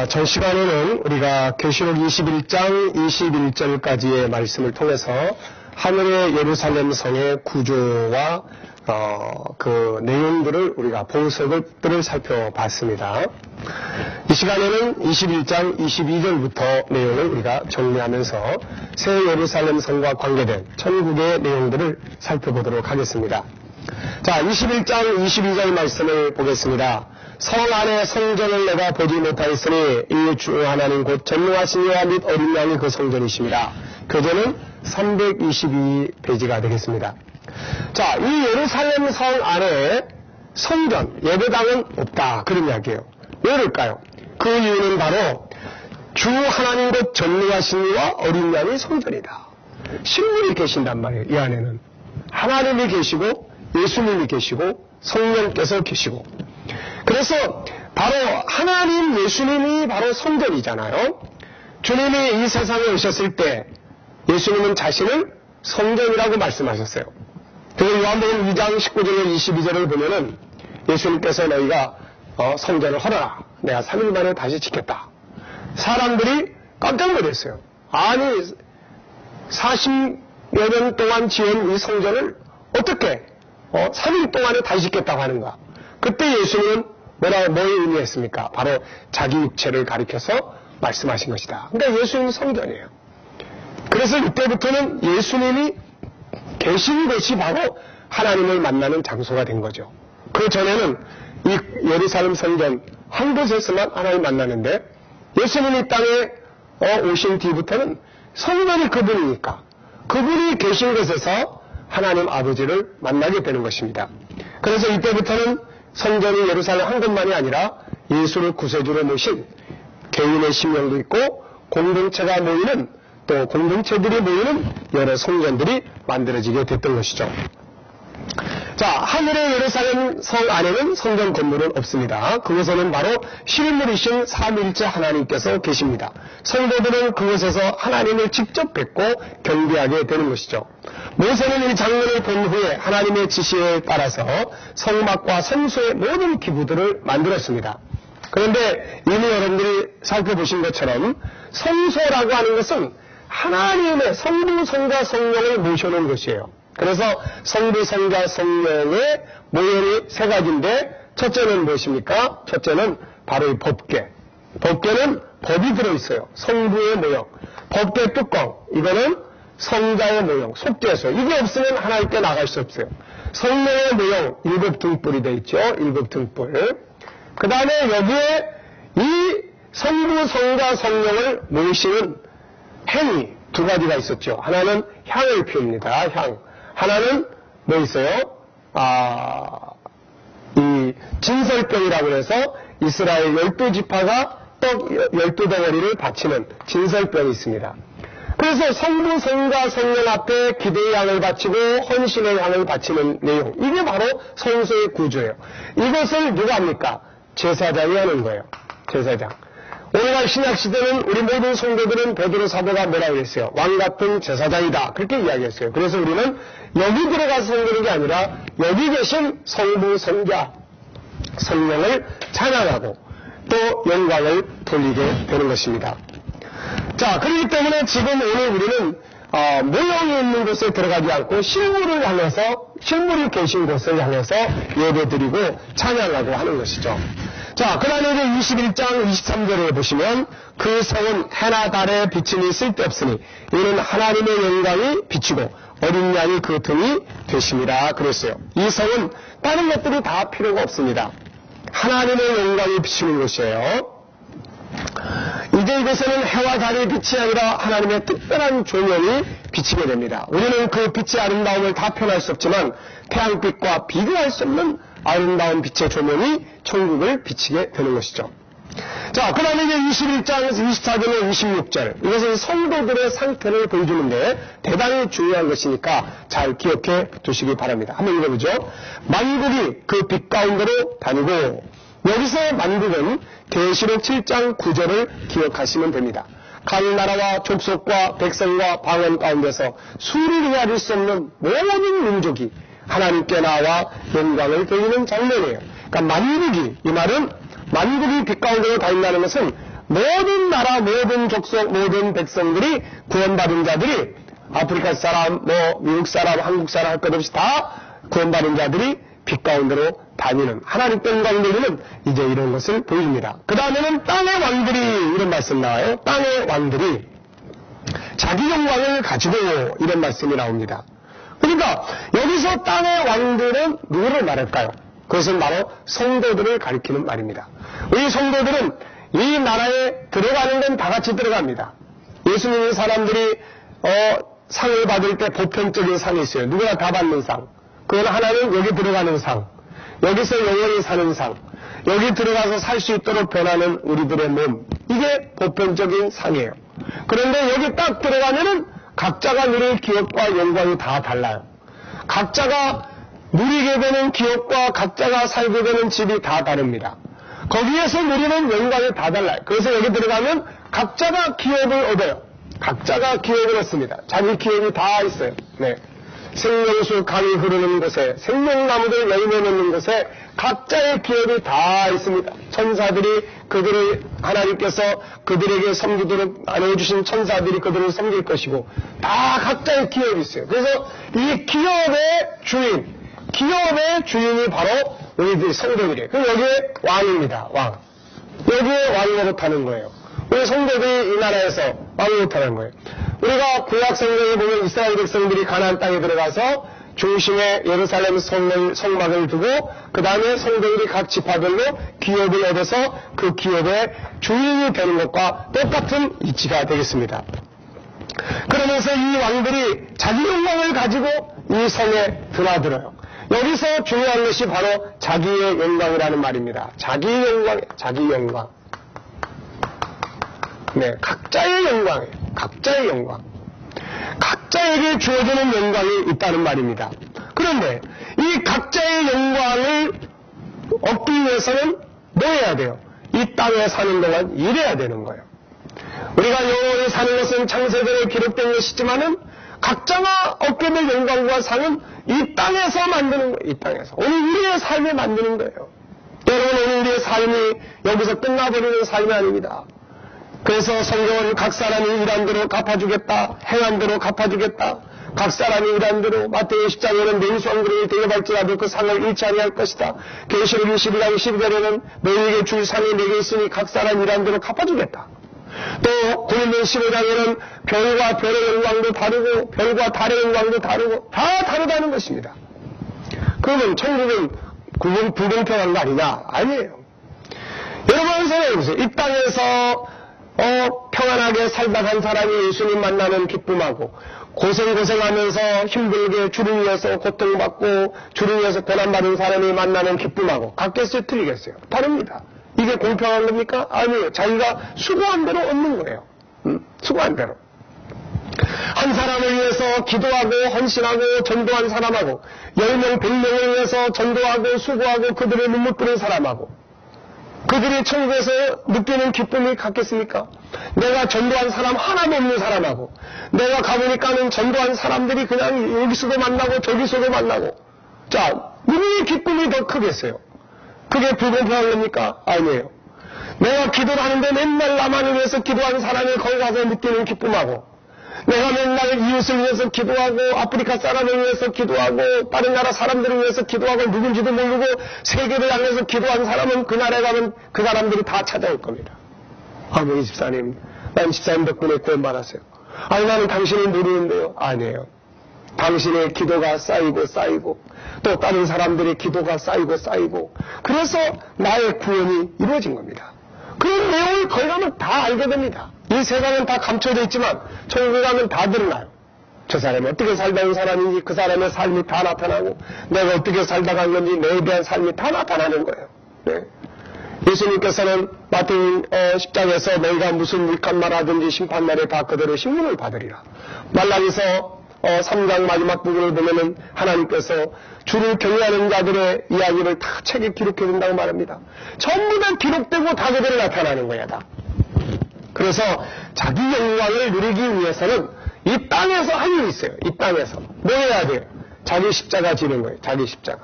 전 시간에는 우리가 계시록 21장 21절까지의 말씀을 통해서 하늘의 예루살렘 성의 구조와 그 내용들을 우리가 보석들을 살펴봤습니다. 이 시간에는 21장 22절부터 내용을 우리가 정리하면서 새 예루살렘 성과 관계된 천국의 내용들을 살펴보도록 하겠습니다. 자, 21장 22절 말씀을 보겠습니다. 성 안에 성전을 내가 보지 못하였으니 이 주 하나님 곧 전능하신 이와 및 어린 양이 그 성전이십니다. 교재는 322페이지가 되겠습니다. 자, 이 예루살렘 성 안에 성전, 예배당은 없다. 그런 이야기예요. 왜 그럴까요? 그 이유는 바로 주 하나님 곧 전능하신 이와 어린 양이 성전이다. 신분이 계신단 말이에요. 이 안에는 하나님이 계시고 예수님이 계시고 성령께서 계시고, 그래서 바로 하나님 예수님이 바로 성전이잖아요. 주님이 이 세상에 오셨을 때 예수님은 자신을 성전이라고 말씀하셨어요. 그래서 요한복음 2장 19절에 22절을 보면은 예수님께서 너희가 성전을 헐어라. 내가 3일 만에 다시 짓겠다. 사람들이 깜짝 놀랐어요. 아니 40여 년 동안 지은 이 성전을 어떻게 3일 동안에 다시 짓겠다고 하는가. 그때 예수님은 뭘 의미했습니까? 바로 자기 육체를 가리켜서 말씀하신 것이다. 그러니까 예수님이 성전이에요. 그래서 이때부터는 예수님이 계신 곳이 바로 하나님을 만나는 장소가 된 거죠. 그 전에는 이 예루살렘 성전 한 곳에서만 하나님 만나는데 예수님이 이 땅에 오신 뒤부터는 성전이 그분이니까 그분이 계신 곳에서 하나님 아버지를 만나게 되는 것입니다. 그래서 이때부터는 성전이 예루살렘 한 곳만이 아니라 예수를 구세주로 모신 개인의 심령도 있고 공동체가 모이는, 또 공동체들이 모이는 여러 성전들이 만들어지게 됐던 것이죠. 자, 하늘의 예루살렘 성 안에는 성전 건물은 없습니다. 그곳에는 바로 실물이신 삼위일체 하나님께서 계십니다. 성도들은 그곳에서 하나님을 직접 뵙고 경배하게 되는 것이죠. 모세는 이 장면을 본 후에 하나님의 지시에 따라서 성막과 성소의 모든 기구들을 만들었습니다. 그런데 이미 여러분들이 살펴보신 것처럼 성소라고 하는 것은 하나님의 성부, 성자, 성령을 모셔놓은 것이에요. 그래서 성부, 성자, 성령의 모형이 세 가지인데, 첫째는 무엇입니까? 첫째는 바로 이 법궤. 법궤는 법이 들어있어요. 성부의 모형. 법궤 뚜껑, 이거는 성자의 모형, 속죄소. 이게 없으면 하나님께 나갈 수 없어요. 성령의 모형, 일곱 등불이 되어 있죠. 일곱 등불. 그 다음에 여기에 이 성부, 성자, 성령을 모시는 행위 두 가지가 있었죠. 하나는 향을 피웁니다. 향. 하나는 뭐 있어요? 이 진설병이라고 해서 이스라엘 12지파가 떡 12덩어리를 바치는 진설병이 있습니다. 그래서 성부, 성자, 성령 앞에 기도의 향을 바치고 헌신의 향을 바치는 내용, 이게 바로 성소의 구조예요. 이것을 누가 합니까? 제사장이 하는 거예요. 제사장. 오늘날 신약시대는 우리 모든 성도들은 베드로 사도가 뭐라고 그랬어요? 왕같은 제사장이다. 그렇게 이야기했어요. 그래서 우리는 여기 들어가서 섬기는 게 아니라 여기 계신 성부, 성자, 성령을 찬양하고 또 영광을 돌리게 되는 것입니다. 자, 그렇기 때문에 지금 오늘 우리는 모형이 있는 곳에 들어가지 않고 실물을 향해서, 실물이 계신 곳을 향해서 예배드리고 찬양하고 하는 것이죠. 자, 그 다음에 이제 21장 23절에 보시면 그 성은 해나 달에 비침이 쓸데없으니 이는 하나님의 영광이 비치고 어린 양이 그 등이 되심이라 그랬어요. 이 성은 다른 것들이 다 필요가 없습니다. 하나님의 영광이 비치는 곳이에요. 이제 이곳에는 해와 달의 빛이 아니라 하나님의 특별한 조명이 비치게 됩니다. 우리는 그 빛의 아름다움을 다 표현할 수 없지만 태양빛과 비교할 수 없는 아름다운 빛의 조명이 천국을 비치게 되는 것이죠. 자, 그 다음에 이제 21장 24절에 26절. 이것은 성도들의 상태를 보여주는데 대단히 중요한 것이니까 잘 기억해 두시기 바랍니다. 한번 읽어보죠. 만국이 그 빛 가운데로 다니고, 여기서 만국은 계시록 7장 9절을 기억하시면 됩니다. 각 나라와 족속과 백성과 방언 가운데서 수를 헤아릴 수 없는 모든 민족이 하나님께 나와 영광을 돌리는 장면이에요. 그러니까 만국이, 이 말은 만국이 빛 가운데로 다닌다는 것은 모든 나라, 모든 족속, 모든 백성들이 구원받은 자들이 아프리카 사람, 미국 사람, 한국 사람 할 것 없이 다 구원받은 자들이 빛 가운데로 다니는 하나님께 영광 돌리는 이제 이런 것을 보여줍니다. 그 다음에는 땅의 왕들이 이런 말씀 나와요. 땅의 왕들이 자기 영광을 가지고 이런 말씀이 나옵니다. 그러니까 여기서 땅의 왕들은 누구를 말할까요? 그것은 바로 성도들을 가리키는 말입니다. 우리 성도들은 이 나라에 들어가는 건 다 같이 들어갑니다. 예수 믿는 사람들이 상을 받을 때 보편적인 상이 있어요. 누구나 다 받는 상. 그건 하나는 여기 들어가는 상, 여기서 영원히 사는 상, 여기 들어가서 살 수 있도록 변하는 우리들의 몸, 이게 보편적인 상이에요. 그런데 여기 딱 들어가면은 각자가 누릴 기업과 영광이 다 달라요. 각자가 누리게 되는 기업과 각자가 살게 되는 집이 다 다릅니다. 거기에서 누리는 영광이 다 달라요. 그래서 여기 들어가면 각자가 기업을 얻어요. 각자가 기업을 얻습니다. 자기 기업이 다 있어요. 네. 생명수 강이 흐르는 곳에, 생명나무들 열매 맺는 곳에 각자의 기업이 다 있습니다. 천사들이 그들을, 하나님께서 그들에게 섬기도록 나눠주신 천사들이 그들을 섬길 것이고, 다 각자의 기업이 있어요. 그래서 이 기업의 주인이 바로 우리들 성도들이에요. 그럼 여기에 왕입니다. 왕. 여기에 왕이 못하는 거예요. 우리 성도들이 이 나라에서 왕이 못하는 거예요. 우리가 구약 성경에 보면 이스라엘 백성들이 가나안 땅에 들어가서 중심에 예루살렘 성막을 두고 그 다음에 성도들이 각 지파별로 기업을 얻어서 그 기업의 주인이 되는 것과 똑같은 이치가 되겠습니다. 그러면서 이 왕들이 자기 영광을 가지고 이 성에 드나들어요. 여기서 중요한 것이 바로 자기의 영광이라는 말입니다. 자기 영광. 네, 각자의 영광이에요. 각자의 영광. 각자에게 주어지는 영광이 있다는 말입니다. 그런데 이 각자의 영광을 얻기 위해서는 뭐 해야 돼요? 이 땅에 사는 동안 일해야 되는 거예요. 우리가 영원히 사는 것은 창세전에 기록된 것이지만은 각자가 얻게 될 영광과 상은 이 땅에서 만드는 거예요. 이 땅에서. 오늘 우리의 삶을 만드는 거예요. 여러분, 오늘 우리의 삶이 여기서 끝나버리는 삶이 아닙니다. 그래서 성경은 각 사람이 일한 대로 갚아주겠다, 행한 대로 갚아주겠다, 각 사람이 일한 대로, 마태복음 10장에는 맹수왕들이 대접할지라도 그 상을 잃지 아니할 것이다. 계시록 22장 12절에는 너희에게 줄 상이 내게 있으니 각 사람 일한 대로 갚아주겠다. 또 고린도 15장에는 별과 별의 영광도 다르고 별과 달의 영광도 다르고 다 다르다는 것입니다. 그러면 천국은 불공평한 거 아니냐? 아니에요. 여러분 생각해보세요. 이 땅에서 평안하게 살다 간 사람이 예수님 만나는 기쁨하고 고생하면서 힘들게 주를 위해서 고통받고 주를 위해서 고난받은 사람이 만나는 기쁨하고 같겠어요? 틀리겠어요? 다릅니다. 이게 공평한 겁니까? 아니에요. 자기가 수고한 대로 얻는 거예요. 수고한 대로. 한 사람을 위해서 기도하고 헌신하고 전도한 사람하고 10명 100명을 위해서 전도하고 수고하고 그들의 눈물 뿌린 사람하고 그들이 천국에서 느끼는 기쁨이 같겠습니까? 내가 전도한 사람 하나도 없는 사람하고 내가 가보니까는 전도한 사람들이 그냥 여기서도 만나고 저기서도 만나고 자, 누구의 기쁨이 더 크겠어요? 그게 불공평한 겁니까? 아니에요. 내가 기도를 하는데 맨날 나만을 위해서 기도하는 사람이 거기 가서 느끼는 기쁨하고 내가 맨날 이웃을 위해서 기도하고 아프리카 사람을 위해서 기도하고 다른 나라 사람들을 위해서 기도하고 누군지도 모르고 세계를 향해서 기도한 사람은 그 나라에 가면 그 사람들이 다 찾아올 겁니다. 아버지 집사님, 난 집사님 덕분에 구원받았어요. 아니 나는 당신을 모르는데요. 아니에요. 당신의 기도가 쌓이고 또 다른 사람들의 기도가 쌓이고 그래서 나의 구원이 이루어진 겁니다. 그런 내용을 거기 가면 다 알게 됩니다. 이 세상은 다 감춰져 있지만 천국에 가면 다 드러나요. 저 사람이 어떻게 살다 온 사람인지 그 사람의 삶이 다 나타나고 내가 어떻게 살다 간 건지 내에 대한 삶이 다 나타나는 거예요. 네. 예수님께서는 마태복음 10장에서 너희가 무슨 일한 말 하든지 심판날에 다 그대로 심문을 받으리라. 말라기서 3장 마지막 부분을 보면은 하나님께서 주를 경외하는 자들의 이야기를 다 책에 기록해 둔다고 말합니다. 전부 다 기록되고 다 그대로 나타나는 거야 다. 그래서 자기 영광을 누리기 위해서는 이 땅에서 할 일이 있어요. 이 땅에서 뭐 해야 돼요? 자기 십자가 지는 거예요. 자기 십자가.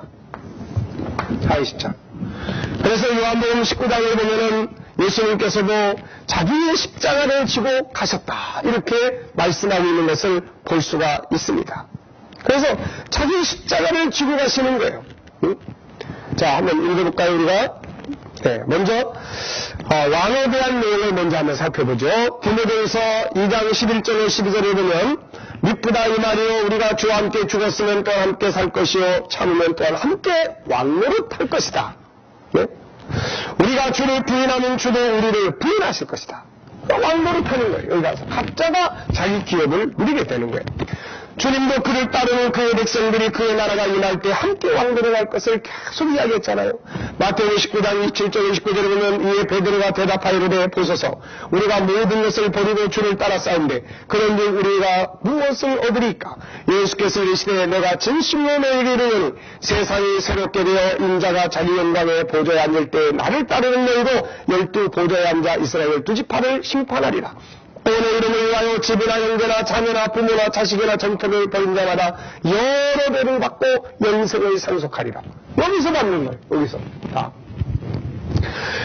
그래서 요한복음 19장에 보면은 예수님께서도 자기의 십자가를 지고 가셨다. 이렇게 말씀하고 있는 것을 볼 수가 있습니다. 그래서 자기 십자가를 지고 가시는 거예요. 응? 자, 한번 읽어볼까요, 우리가? 네, 먼저 왕에 대한 내용을 먼저 한번 살펴보죠. 디모데후서 2장 11절로 12절에 보면 미쁘다 이 말이요 우리가 주와 함께 죽었으면 또한 함께 살 것이요 참으면 또한 함께 왕노릇할 것이다. 네? 우리가 주를 부인하면 주도 우리를 부인하실 것이다. 왕노릇하는 거예요. 여기 가서 각자가 자기 기업을 누리게 되는 거예요. 주님도 그를 따르는 그의 백성들이 그의 나라가 임할 때 함께 왕노릇할 것을 계속 이야기했잖아요. 마태복음 19장 27절 29절에 보면 이에 베드로가 대답하여 이르되 보소서 우리가 모든 것을 버리고 주를 따라 싸운데 그런즉 우리가 무엇을 얻으리까? 예수께서 이르시되 내가 진실로 너희에게 이르노니 세상이 새롭게 되어 인자가 자기 영광의 보좌에 앉을 때 나를 따르는 너희도 12 보좌에 앉아 이스라엘 12지파를 심판하리라. 오늘 이름을 위하여 집이나 형제나 자녀나 부모나 자식이나 전토를 벌인 자마다 여러 배를 받고 영생을 상속하리라. 여기서 받는 거예요. 여기서 다.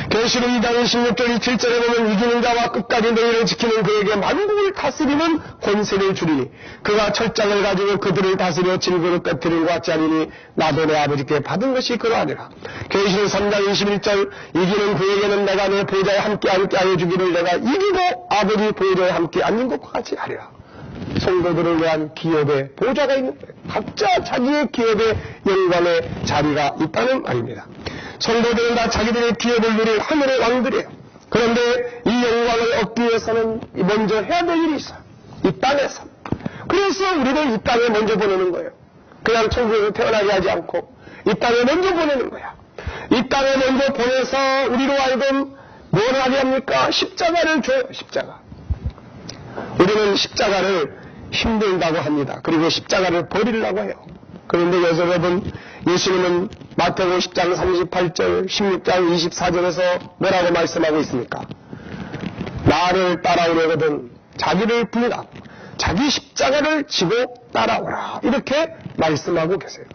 계시록 2장 26절 27절에 보면 이기는 자와 끝까지 너희를 지키는 그에게 만국을 다스리는 권세를 주리니 그가 철장을 가지고 그들을 다스려 질그릇 깨뜨린 것 같지 않으니 나도 내 아버지께 받은 것이 그러하니라. 계시록 3장 21절 이기는 그에게는 내가 내 보좌에 함께 앉게 하여 주기를 내가 이기고 아버지 보좌에 함께 앉는 것과 같이 하리라. 성도들을 위한 기업의 보좌가 있는 거예요. 각자 자기의 기업의 영광의 자리가 있다는 말입니다. 성도들은 다 자기들의 기업을 누릴 하늘의 왕들이에요. 그런데 이 영광을 얻기 위해서는 먼저 해야 될 일이 있어요. 이 땅에서. 그래서 우리를 이 땅에 먼저 보내는 거예요. 그냥 천국에서 태어나게 하지 않고 이 땅에 먼저 보내는 거야. 이 땅에 먼저 보내서 우리로 하여금 뭘 하게 합니까? 십자가를 줘요. 십자가. 우리는 십자가를 힘들다고 합니다. 그리고 십자가를 버리려고 해요. 그런데 여러분 예수님은 마태복음 10장 38절 16장 24절에서 뭐라고 말씀하고 있습니까? 나를 따라오려거든 자기를 부인하고 자기 십자가를 지고 따라오라. 이렇게 말씀하고 계세요.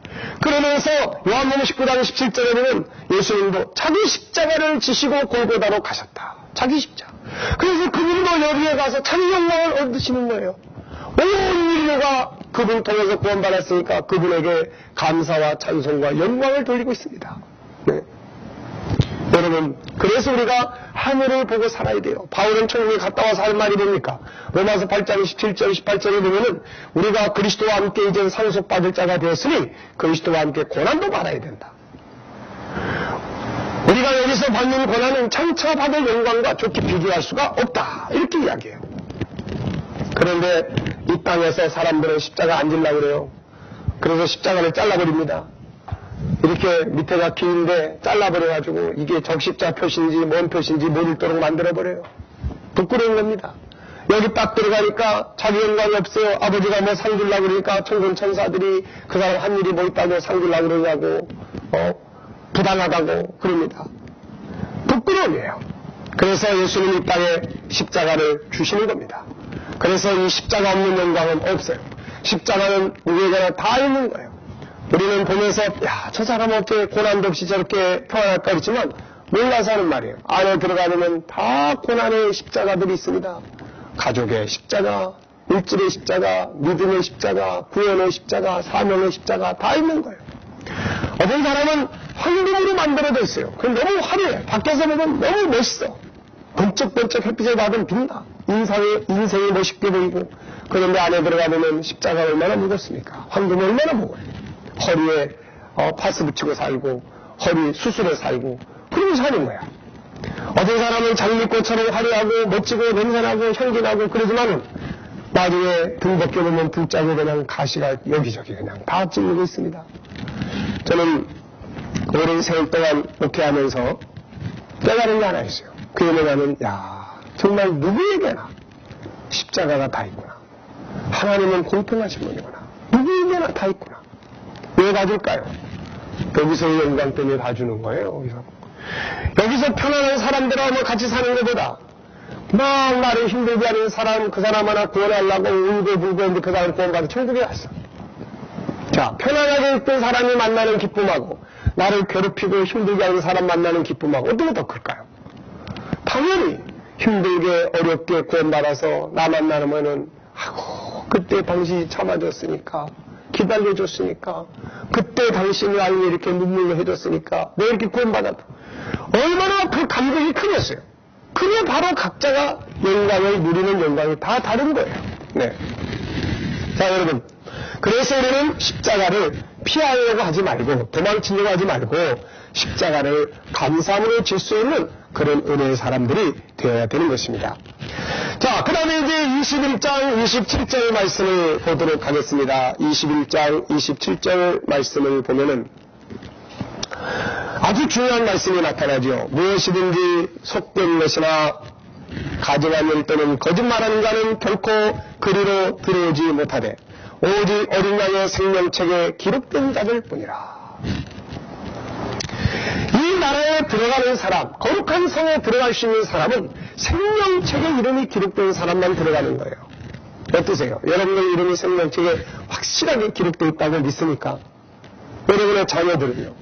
그러면서 요한복음 19장 17절에 보면 예수님도 자기 십자가를 지시고 골고다로 가셨다. 자기 십자가. 그래서 그분도 여기에 가서 자기 영광을 얻으시는 거예요. 온 인류가 그분 통해서 구원받았으니까 그분에게 감사와 찬송과 영광을 돌리고 있습니다. 네. 여러분, 그래서 우리가 하늘을 보고 살아야 돼요. 바울은 천국에 갔다 와서 할 말이 뭡니까? 로마서 8장 17절 18절에 보면은 우리가 그리스도와 함께 이제 상속받을 자가 되었으니 그리스도와 함께 고난도 받아야 된다. 우리가 여기서 받는 고난은 장차 받을 영광과 좋게 비교할 수가 없다. 이렇게 이야기해요. 그런데 이 땅에서 사람들은 십자가 안 질라고 그래요. 그래서 십자가를 잘라버립니다. 이렇게 밑에가 긴데 잘라버려가지고 이게 적십자 표시인지 뭔 표시인지 모르도록 만들어버려요. 부끄러운 겁니다. 여기 딱 들어가니까 자기 영광이 없어요. 아버지가 뭐 상 주려고 그러니까 천군 천사들이 그 사람 한 일이 뭐 있다고 상 주려고 그러냐고 부당하다고 그럽니다. 부끄러움이에요. 그래서 예수님이 이 땅에 십자가를 주시는 겁니다. 그래서 이 십자가 없는 영광은 없어요. 십자가는 우리에게나 다 있는 거예요. 우리는 보면서 야, 저 사람은 어떻게 고난도 없이 저렇게 평안할까 그랬지만 몰라서 하는 말이에요. 안에 들어가면 다 고난의 십자가들이 있습니다. 가족의 십자가, 물질의 십자가, 믿음의 십자가, 구원의 십자가, 사명의 십자가 다 있는 거예요. 어떤 사람은 황금으로 만들어져 있어요. 그럼 너무 화려해. 밖에서 보면 너무 멋있어. 번쩍번쩍 햇빛에 받으면 빛나. 인생이 멋있게 보이고. 그런데 안에 들어가보면 십자가 얼마나 무겁습니까? 황금이 얼마나 무거워요. 허리에 파스 붙이고 살고 허리 수술에 살고 그러고 사는 거야. 어떤 사람은 장미꽃처럼 화려하고 멋지고 냄새나고 향기나고 그러지만은 나중에 등 벗겨보면 등짝에 그냥 가시가 여기저기 그냥 다 찔리고 있습니다. 저는 오랜 세월 동안 목회하면서 깨달은 게 하나 있어요. 그게 뭐냐면 정말 누구에게나 십자가가 다 있구나. 하나님은 공평하신 분이구나. 누구에게나 다 있구나. 왜 가질까요? 여기서의 영광 때문에 다 주는 거예요. 여기서 편안한 사람들하고 같이 사는 것보다 막 나를 힘들게 하는 사람, 그 사람 하나 구원하려고 울고 불고 했는데 그 사람 구원받아 천국에 갔어. 자, 편안하게 있던 사람이 만나는 기쁨하고 나를 괴롭히고 힘들게 하는 사람 만나는 기쁨하고 어떤 게 더 클까요? 당연히 힘들게 어렵게 구원받아서 나 만나면은 아이고 그때 당신이 참아줬으니까 기다려줬으니까 그때 당신이 알고 이렇게 눈물로 해줬으니까 내 이렇게 구원받았다. 얼마나 그 감격이 크겠어요. 그게 바로 각자가 영광을 누리는 영광이 다 다른 거예요. 네. 자 여러분, 그래서 우리는 십자가를 피하려고 하지 말고 도망치려고 하지 말고 십자가를 감사함으로 질 수 있는 그런 은혜의 사람들이 되어야 되는 것입니다. 자, 그 다음에 이제 21장 27절 말씀을 보도록 하겠습니다. 21장 27절 말씀을 보면은 아주 중요한 말씀이 나타나죠. 무엇이든지 속된 것이나 가증한 일 또는 거짓말하는 자는 결코 그리로 들어오지 못하되 오직 어린 양의 생명책에 기록된 자들 뿐이라. 이 나라에 들어가는 사람, 거룩한 성에 들어갈 수 있는 사람은 생명책에 이름이 기록된 사람만 들어가는 거예요. 어떠세요? 여러분의 이름이 생명책에 확실하게 기록되어 있다고 믿습니까? 여러분의 자녀들은요?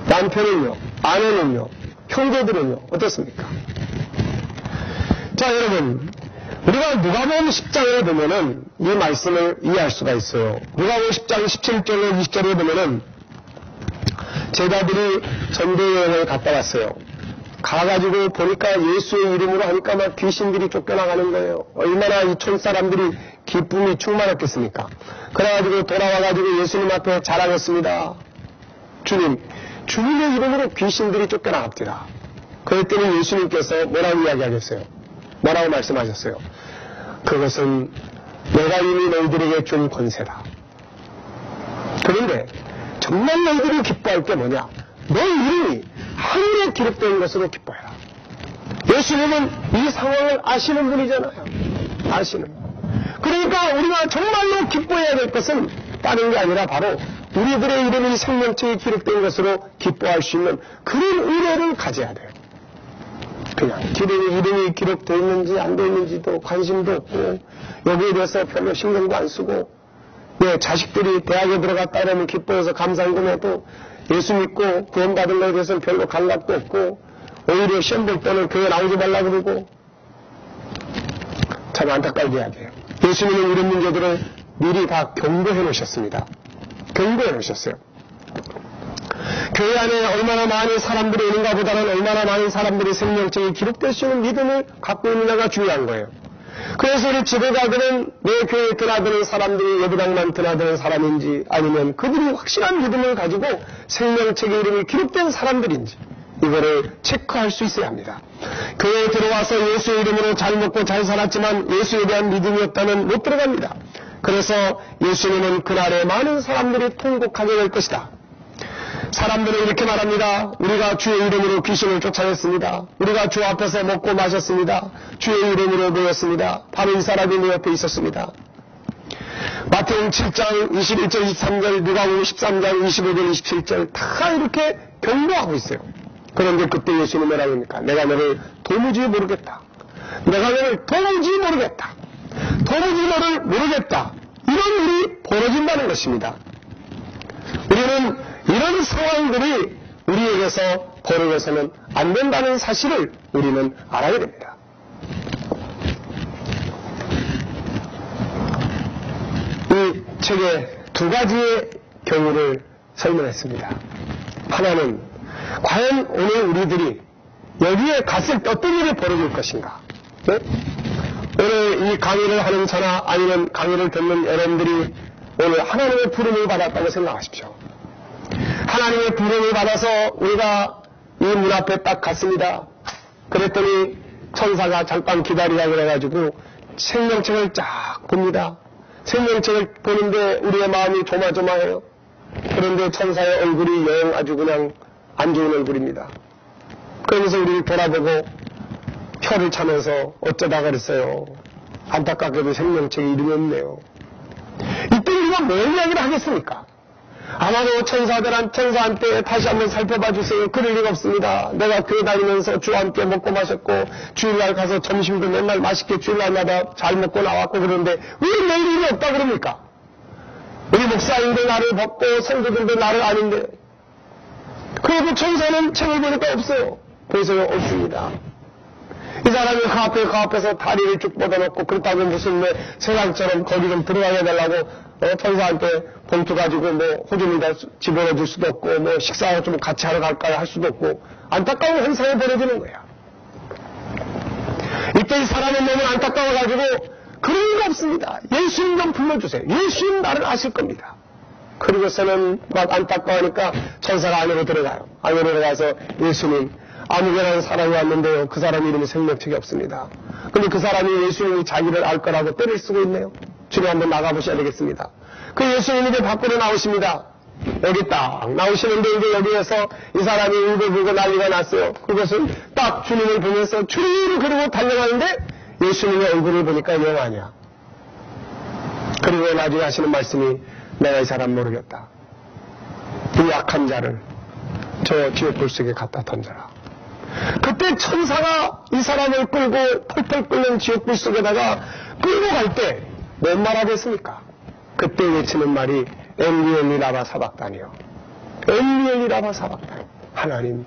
남편은요? 아내는요? 형제들은요? 어떻습니까? 자, 여러분, 우리가 누가복음 10장에 보면은 이 말씀을 이해할 수가 있어요. 누가복음 10장 17절에 20절에 보면은 제자들이 전도여행을 갔다 왔어요. 가가지고 보니까 예수의 이름으로 하니까 막 귀신들이 쫓겨나가는 거예요. 얼마나 이 촌 사람들이 기쁨이 충만했겠습니까? 그래가지고 돌아와가지고 예수님 앞에 자랑했습니다. 주님의 이름으로 귀신들이 쫓겨나갑니다. 그랬더니 예수님께서 뭐라고 이야기하겠어요? 뭐라고 말씀하셨어요? 그것은 내가 이미 너희들에게 준 권세다. 그런데 정말 너희들이 기뻐할 게 뭐냐? 너 이름이 하늘에 기록된 것으로 기뻐해라. 예수님은 이 상황을 아시는 분이잖아요. 아시는 분. 그러니까 우리가 정말로 기뻐해야 될 것은 다른 게 아니라 바로 우리들의 이름이 생명책에 기록된 것으로 기뻐할 수 있는 그런 의뢰를 가져야 돼요. 그냥 이름이 기록되어 있는지 안 되어 있는지도 관심도 없고 여기에 대해서 별로 신경도 안 쓰고 자식들이 대학에 들어갔다 그러면 기뻐해서 감상금해도 예수 믿고 구원받은 것에 대해서는 별로 감각도 없고 오히려 시험 볼 때는 교회 나오지 말라 그러고 참 안타까운 이야기예요. 예수님은 이런 문제들을 미리 다 경고해 놓으셨습니다. 경고해 놓으셨어요. 교회 안에 얼마나 많은 사람들이 있는가 보다는 얼마나 많은 사람들이 생명책에 기록될 수 있는 믿음을 갖고 있느냐가 중요한 거예요. 그래서 우리 지도자들은 내 교회에 드나드는 사람들이 예배당만 드나드는 사람인지 아니면 그들이 확실한 믿음을 가지고 생명책에 이름이 기록된 사람들인지 이거를 체크할 수 있어야 합니다. 교회에 들어와서 예수의 이름으로 잘 먹고 잘 살았지만 예수에 대한 믿음이 없다면 못 들어갑니다. 그래서 예수님은 그날에 많은 사람들이 통곡하게 될 것이다. 사람들은 이렇게 말합니다. 우리가 주의 이름으로 귀신을 쫓아냈습니다. 우리가 주 앞에서 먹고 마셨습니다. 주의 이름으로 모였습니다. 바로 이 사람이 내 옆에 있었습니다. 마태복음 7장 21절 23절 누가복음 13장 25절 27절 다 이렇게 경고하고 있어요. 그런데 그때 예수님은 뭐라고 합니까? 내가 너를 도무지 모르겠다. 내가 너를 도무지 모르겠다. 도무지 너를 모르겠다. 이런 일이 벌어진다는 것입니다. 우리는 이런 상황들이 우리에게서 벌어져서는 안 된다는 사실을 우리는 알아야 됩니다. 이 책에 두 가지의 경우를 설명했습니다. 하나는 과연 오늘 우리들이 여기에 갔을 때 어떤 일이 벌어질 것인가? 네? 오늘 이 강의를 하는 저나 아니면 강의를 듣는 여러분들이 오늘 하나님의 부름을 받았다고 생각하십시오. 하나님의 부름을 받아서 우리가 이 문 앞에 딱 갔습니다. 그랬더니 천사가 잠깐 기다리라 그래가지고 생명책을 쫙 봅니다. 생명책을 보는데 우리의 마음이 조마조마해요. 그런데 천사의 얼굴이 영 아주 그냥 안 좋은 얼굴입니다. 그러면서 우리를 돌아보고 혀를 차면서 어쩌다 그랬어요. 안타깝게도 생명책에 이름이 없네요. 이때 우리가 뭘 이야기를 하겠습니까? 아마도 천사한테 다시 한번 살펴봐 주세요. 그럴 리가 없습니다. 내가 교회 다니면서 주와 함께 먹고 마셨고 주일날 가서 점심도 맨날 맛있게 주일날마다 잘 먹고 나왔고 그러는데 왜 내 이름이 없다 그럽니까? 우리 목사님도 나를 벗고 성도들도 나를 아는데 그래도 천사는 책을 보니까 없어요. 보세요. 없습니다. 이 사람이 그 앞에서 다리를 쭉 뻗어놓고 그렇다고 무슨 세상처럼 거기 좀 들어가게 해달라고 천사한테 봉투 가지고 호주를 다 집어넣어줄 수도 없고 식사 좀 같이 하러 갈까요 할 수도 없고 안타까운 현상이 벌어지는 거야. 이때 이 사람의 몸은 안타까워가지고 그런 거 없습니다. 예수님 좀 불러주세요. 예수님 나를 아실 겁니다. 그리고서는 막 안타까우니까 천사가 안으로 들어가요. 안으로 들어가서 예수님 아무개라는 사람이 왔는데요. 그 사람 이름이 생명책이 없습니다. 근데 그 사람이 예수님이 자기를 알 거라고 때릴 쓰고 있네요. 주님 한번 나가보셔야 되겠습니다. 그 예수님이 이제 밖으로 나오십니다. 여기 딱 나오시는데 이제 여기에서 이 사람이 울고불고 난리가 났어요. 그것은 딱 주님을 보면서 주님 그러고 달려가는데 예수님의 얼굴을 보니까 영하냐. 그리고 나중에 하시는 말씀이 내가 이 사람 모르겠다. 이 약한 자를 저 지옥불 속에 갖다 던져라. 그때 천사가 이 사람을 끌고 펄펄 끓는 지옥불 속에다가 끌고 갈 때 뭔 말하겠습니까? 그때 외치는 말이 엘리 라마 사박단이요. 엘리 라마 사박단. 하나님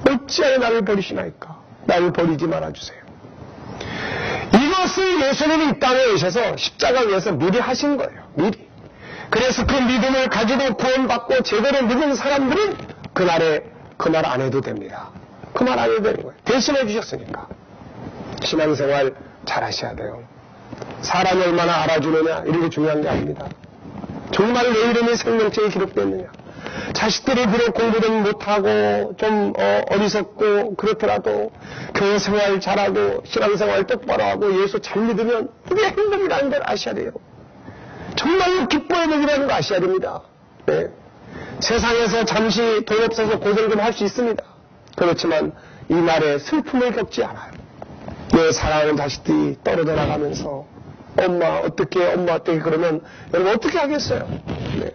어찌하여 나를 버리시나이까. 나를 버리지 말아주세요. 이것을 예수님이 이 땅에 오셔서 십자가 위에서 미리 하신 거예요. 미리. 그래서 그 믿음을 가지고 구원받고 제대로 믿은 사람들은 그날에 그 말 안 해도 됩니다. 그 말 안 해도 되는 거예요. 대신해 주셨으니까. 신앙생활 잘 하셔야 돼요. 사람이 얼마나 알아주느냐 이런 게 중요한 게 아닙니다. 정말 내 이름이 생명책에 기록됐느냐. 자식들이 비록 공부는 못하고 좀 어리석고 그렇더라도 교회 생활 잘하고 신앙생활 똑바로 하고 예수 잘 믿으면 이게 행복이라는 걸 아셔야 돼요. 정말로 기뻐야 되기라는 거 아셔야 됩니다. 네. 세상에서 잠시 돈 없어서 고생 좀 할 수 있습니다. 그렇지만 이 날에 슬픔을 겪지 않아요. 내 사랑하는 자식들이 떨어져 나가면서 엄마 어떻게 그러면 여러분 어떻게 하겠어요? 네.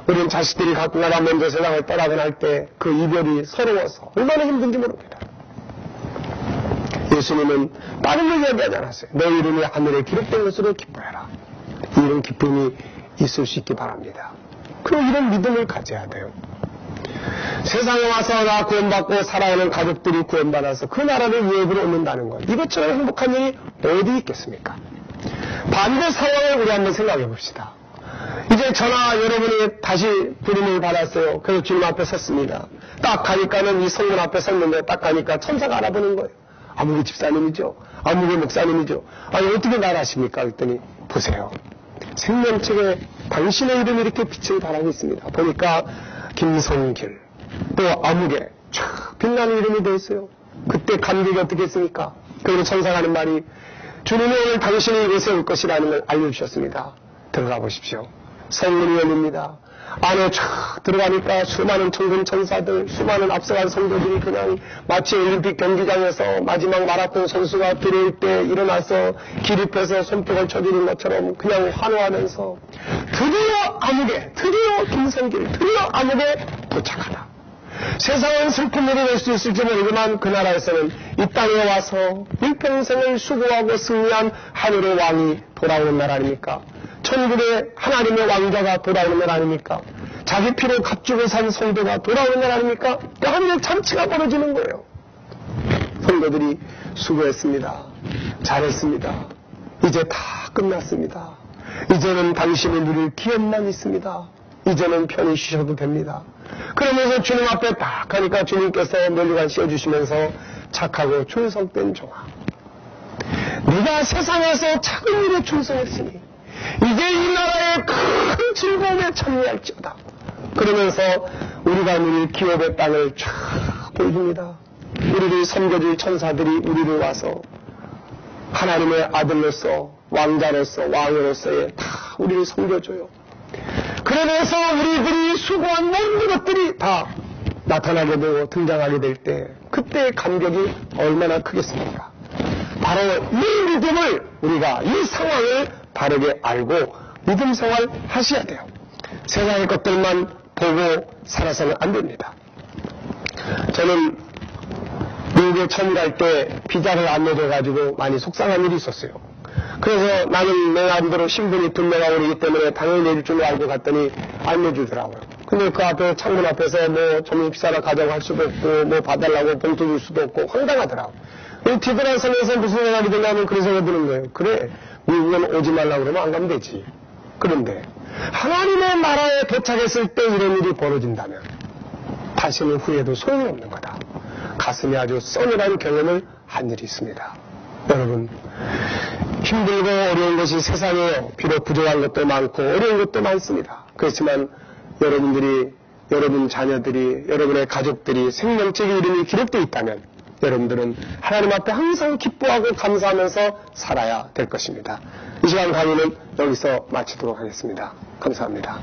우리는 자식들이 가끔 나가 먼저 세상을 떠나고 날 때 그 이별이 서러워서 얼마나 힘든지 모릅니다. 예수님은 다른 걸 이야기하지 않았어요. 내 이름이 하늘에 기록된 것으로 기뻐해라. 이런 기쁨이 있을 수 있기 바랍니다. 그리고 이런 믿음을 가져야 돼요. 세상에 와서 나 구원받고 살아가는 가족들이 구원받아서 그 나라를 유업으로 얻는다는 것. 이것처럼 행복한 일이 어디 있겠습니까? 반대 상황을 우리 한번 생각해 봅시다. 이제 저나 여러분이 다시 부름을 받았어요. 그래서 주님 앞에 섰습니다. 딱 가니까는 이 성문 앞에 섰는데 딱 가니까 천사가 알아보는 거예요. 아무개 집사님이죠. 아무개 목사님이죠. 아니 어떻게 날 아십니까? 그랬더니 보세요. 생명책에 당신의 이름이 이렇게 빛을 발하고 있습니다. 보니까 김성길 또 아무개 촥 빛나는 이름이 되어 있어요. 그때 감격이 어떻게 했습니까? 그리고 천사가 하는 말이 주님이 오늘 당신이 이곳에 올 것이라는 걸 알려주셨습니다. 들어가 보십시오. 성문이 열립니다. 안에 쫙 들어가니까 수많은 천군 천사들, 수많은 앞서간 성도들이 그냥 마치 올림픽 경기장에서 마지막 마라톤 선수가 들어올 때 일어나서 기립해서 손뼉을 쳐주는 것처럼 그냥 환호하면서 드디어 아무개, 드디어 김성길, 드디어 아무개 도착하다. 세상은 슬픔으로 낼 수 있을지 모르지만 그 나라에서는 이 땅에 와서 일평생을 수고하고 승리한 하늘의 왕이 돌아오는 날 아닙니까? 천국의 하나님의 왕자가 돌아오는 날 아닙니까? 자기 피로 값주고 산 성도가 돌아오는 날 아닙니까? 하늘의 잔치가 벌어지는 거예요. 성도들이 수고했습니다. 잘했습니다. 이제 다 끝났습니다. 이제는 당신이 누릴 기업만 있습니다. 이제는 편히 쉬셔도 됩니다. 그러면서 주님 앞에 딱 가니까 주님께서 멸류관 씌워주시면서 착하고 충성된 종아, 네가 세상에서 작은 일에 충성했으니 이제 이 나라의 큰 즐거움에 참여할지어다. 그러면서 우리가 누릴 기업의 땅을 쫙 보여줍니다. 우리를 섬겨줄 천사들이 우리를 와서 하나님의 아들로서 왕자로서 왕으로서의 다 우리를 섬겨줘요. 그러면서 우리들이 수고한 모든 것들이 다 나타나게 되고 등장하게 될 때 그때의 감격이 얼마나 크겠습니까? 바로 이 믿음을 우리가 이 상황을 바르게 알고 믿음 생활 하셔야 돼요. 세상의 것들만 보고 살아서는 안 됩니다. 저는 미국에 처음 갈 때 비자를 안 내줘가지고 많이 속상한 일이 있었어요. 그래서 나는 내 나름대로 신분이 분명하기 때문에 당연히 내줄 줄 알고 갔더니 안 내주더라고요. 근데 그 앞에 창문 앞에서 뭐 점심 식사를 가자고 할 수도 없고 뭐 봐달라고 봉투 줄 수도 없고 황당하더라고요. 티드란 성에서 무슨 생각이 드냐 하면 그런 생각이 드는 거예요. 그래, 미국은 오지 말라고 그러면 안 가면 되지. 그런데 하나님의 나라에 도착했을 때 이런 일이 벌어진다면 다시는 후회도 소용이 없는 거다. 가슴이 아주 써늘한 경험을 한 일이 있습니다. 여러분, 힘들고 어려운 것이 세상에 비록 부족한 것도 많고 어려운 것도 많습니다. 그렇지만 여러분들이, 여러분 자녀들이, 여러분의 가족들이 생명적인 이름이 기록되어 있다면 여러분들은 하나님 앞에 항상 기뻐하고 감사하면서 살아야 될 것입니다. 이 시간 강의는 여기서 마치도록 하겠습니다. 감사합니다.